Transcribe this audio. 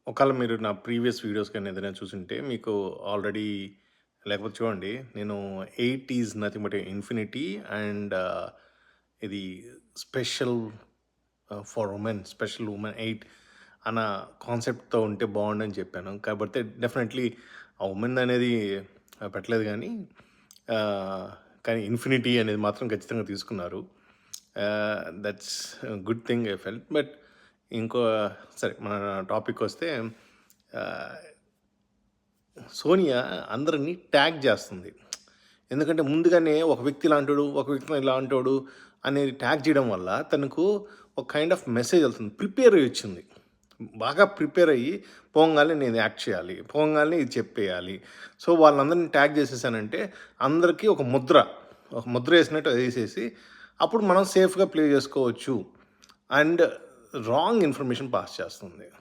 ఒకవేళ మీరు నా ప్రీవియస్ వీడియోస్ కానీ ఏదైనా చూసుంటే మీకు ఆల్రెడీ లేకపోతే చూడండి నేను 8 is nothing but infinity and ఇది special for women special women 8 అన్న కాన్సెప్ట్తో ఉంటే బాగుండని చెప్పాను. కాకపోతే డెఫినెట్లీ ఆ ఉమెన్ అనేది పెట్టలేదు కానీ ఆ, కానీ ఇన్ఫినిటీ అనేది మాత్రం ఖచ్చితంగా తీసుకున్నారు. That's good thing I felt. But ఇంకో సరే మన టాపిక్ వస్తే ఆ, సోనియా అందరిని ట్యాగ్ చేస్తుంది. ఎందుకంటే ముందుగానే ఒక వ్యక్తి ఇలాంటోడు, ఒక వ్యక్తి ఇలాంటోడు అనేది ట్యాగ్ చేయడం వల్ల తనకు ఒక కైండ్ ఆఫ్ మెసేజ్ వెళ్తుంది. ప్రిపేర్ అయ్యి వచ్చింది. బాగా ప్రిపేర్ అయ్యి పోంగానే నేను యాక్ట్ చేయాలి, పోంగానే ఇది చెప్పేయాలి. సో వాళ్ళందరిని ట్యాగ్ చేసేసానంటే అందరికీ ఒక ముద్ర వేసినట్టు వేసేసి అప్పుడు మనం సేఫ్గా ప్లే చేసుకోవచ్చు అండ్ రాంగ్ ఇన్ఫర్మేషన్ పాస్ చేస్తుంది.